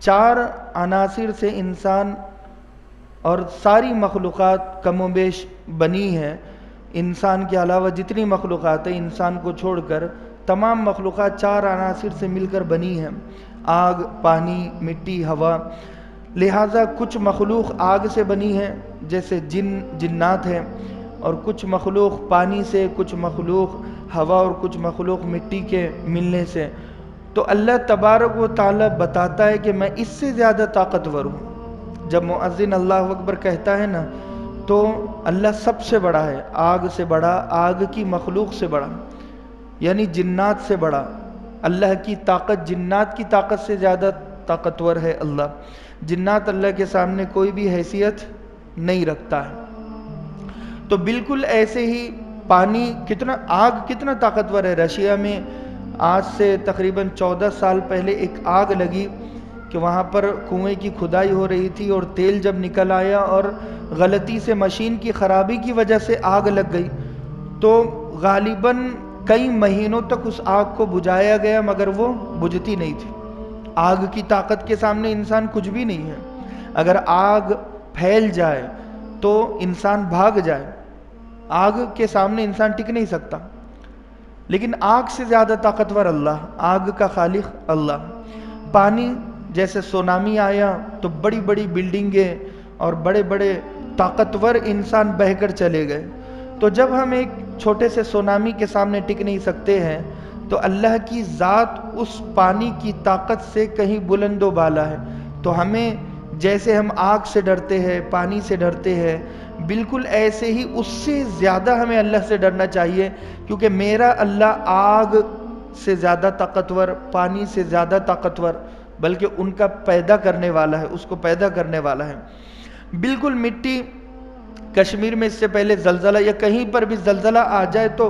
4 عناصر سے انسان اور ساری مخلوقات کم و بیش بنی ہیں. انسان کے علاوہ جتنی مخلوقات ہیں انسان کو چھوڑ کر تمام مخلوقات 4 عناصر سے مل کر بنی ہیں: آگ، پانی، مٹی، ہوا. لہٰذا کچھ مخلوق آگ سے بنی ہے جیسے جنات ہیں، اور کچھ مخلوق پانی سے، کچھ مخلوق ہوا اور کچھ مخلوق مٹی کے ملنے سے. تو اللہ تبارک و تعالی بتاتا ہے کہ میں اس سے زیادہ طاقتور ہوں. جب مؤذن اللہ اکبر کہتا ہے نا تو اللہ سب سے بڑا ہے، آگ سے بڑا، آگ کی مخلوق سے بڑا، یعنی جنات سے بڑا. اللہ کی طاقت جنات کی طاقت سے زیادہ طاقتور ہے اللہ. جنات اللہ کے سامنے کوئی بھی حیثیت نہیں رکھتا ہے. تو بالکل ایسے ہی پانی آگ کتنا طاقتور ہے. رشیا میں آج سے تقریباً 14 سال پہلے ایک آگ لگی کہ وہاں پر کنویں کی کھدائی ہو رہی تھی، اور تیل جب نکل آیا اور غلطی سے مشین کی خرابی کی وجہ سے آگ لگ گئی، تو غالباً کئی مہینوں تک اس آگ کو بجھایا گیا مگر وہ بجھتی نہیں تھی. آگ کی طاقت کے سامنے انسان کچھ بھی نہیں ہے. اگر آگ پھیل جائے تو انسان بھاگ جائے، آگ کے سامنے انسان ٹک نہیں سکتا. لیکن آگ سے زیادہ طاقتور اللہ، آگ کا خالق اللہ. پانی، جیسے سونامی آیا تو بڑی بڑی بلڈنگیں اور بڑے بڑے طاقتور انسان بہہ کر چلے گئے. تو جب ہم ایک چھوٹے سے سونامی کے سامنے ٹک نہیں سکتے ہیں تو اللہ کی ذات اس پانی کی طاقت سے کہیں بلند و بالا ہے. تو ہمیں جیسے ہم آگ سے ڈرتے ہیں، پانی سے ڈرتے ہیں، بالکل ایسے ہی اس سے زیادہ ہمیں اللہ سے ڈرنا چاہیے، کیونکہ میرا اللہ آگ سے زیادہ طاقتور، پانی سے زیادہ طاقتور، بلکہ ان کا پیدا کرنے والا ہے، اس کو پیدا کرنے والا ہے. بالکل مٹی، کشمیر میں اس سے پہلے زلزلہ یا کہیں پر بھی زلزلہ آ جائے تو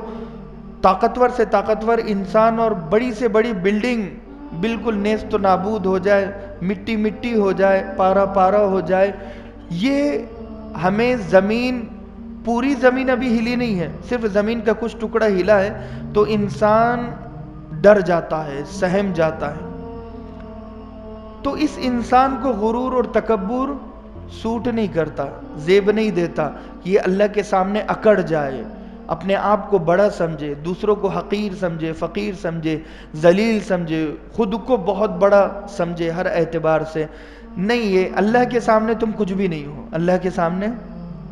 طاقتور سے طاقتور انسان اور بڑی سے بڑی بلڈنگ بالکل نیست و نابود ہو جائے، مٹی مٹی ہو جائے، پارا پارا ہو جائے. یہ ہمیں زمین، پوری زمین ابھی ہلی نہیں ہے، صرف زمین کا کچھ ٹکڑا ہلا ہے تو انسان ڈر جاتا ہے، سہم جاتا ہے. تو اس انسان کو غرور اور تکبر سوٹ نہیں کرتا، زیب نہیں دیتا کہ یہ اللہ کے سامنے اکڑ جائے، اپنے آپ کو بڑا سمجھے، دوسروں کو حقیر سمجھے، فقیر سمجھے، ذلیل سمجھے، خود کو بہت بڑا سمجھے ہر اعتبار سے. نہیں، یہ اللہ کے سامنے تم کچھ بھی نہیں ہو، اللہ کے سامنے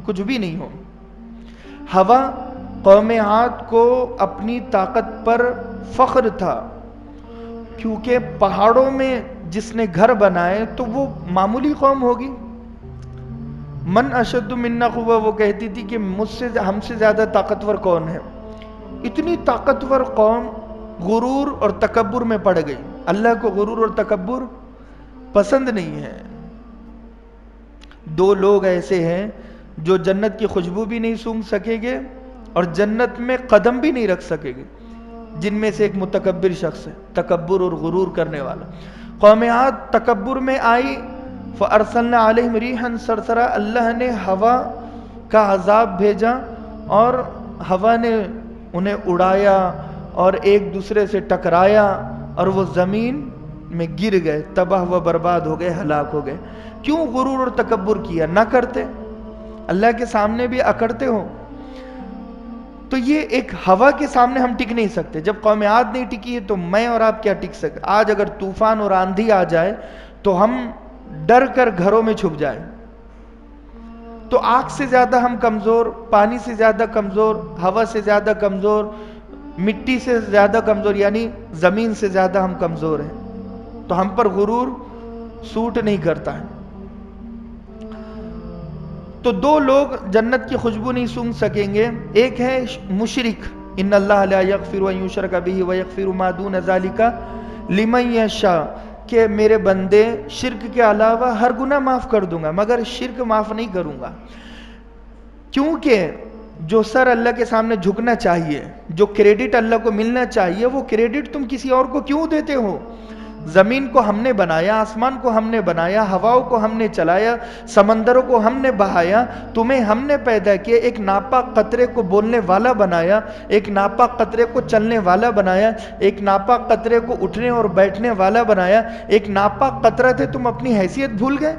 کچھ بھی نہیں ہو. ہوا، قوم عاد کو اپنی طاقت پر فخر تھا، کیونکہ پہاڑوں میں جس نے گھر بنائے تو وہ معمولی قوم ہوگی. من اشد منا قوہ، وہ کہتی تھی کہ ہم سے زیادہ طاقتور کون ہے. اتنی طاقتور قوم غرور اور تکبر میں پڑ گئی. اللہ کو غرور اور تکبر پسند نہیں ہے. 2 لوگ ایسے ہیں جو جنت کی خوشبو بھی نہیں سونگھ سکیں گے اور جنت میں قدم بھی نہیں رکھ سکیں گے، جن میں سے ایک متکبر شخص ہے، تکبر اور غرور کرنے والا. قوم عاد تکبر میں آئی، فَأَرْسَلْنَا عَلَيْهِمْ رِيحًا صَرْصَرًا، اللہ نے ہوا کا عذاب بھیجا اور ہوا نے انہیں اڑایا اور ایک دوسرے سے ٹکرایا اور وہ زمین میں گر گئے، تباہ و برباد ہو گئے، ہلاک ہو گئے. کیوں غرور اور تکبر کیا؟ نہ کرتے، اللہ کے سامنے بھی اکڑتے ہو. تو یہ ایک ہوا کے سامنے ہم ٹک نہیں سکتے. جب قوم عاد نہیں ٹکی ہے تو میں اور آپ کیا ٹک سکتے؟ آج اگر طوفان اور آندھی آ جائے تو ہم ڈر کر گھروں میں چھپ جائیں. تو آگ سے زیادہ ہم کمزور، پانی سے زیادہ کمزور، ہوا سے زیادہ کمزور، مٹی سے زیادہ کمزور، یعنی زمین سے زیادہ ہم کمزور ہیں. تو ہم پر غرور سوٹ نہیں کرتا ہے. تو 2 لوگ جنت کی خوشبو نہیں سونگھ سکیں گے. ایک ہے مشرک، ان اللہ لا یغفر ان یشرک بہ ویغفر ما دون ذلک لمن یشاء، کہ میرے بندے شرک کے علاوہ ہر گناہ معاف کر دوں گا مگر شرک معاف نہیں کروں گا. کیونکہ جو سر اللہ کے سامنے جھکنا چاہیے، جو کریڈٹ اللہ کو ملنا چاہیے، وہ کریڈٹ تم کسی اور کو کیوں دیتے ہو؟ زمین کو ہم نے بنایا، آسمان کو ہم نے بنایا، ہواؤں کو ہم نے چلایا، سمندروں کو ہم نے بہایا، تمہیں ہم نے پیدا کیا، ایک ناپاک قطرے کو بولنے والا بنایا، ایک ناپاک قطرے کو چلنے والا بنایا، ایک ناپاک قطرے کو اٹھنے اور بیٹھنے والا بنایا، ایک ناپاک قطرہ تھے، تم اپنی حیثیت بھول گئے؟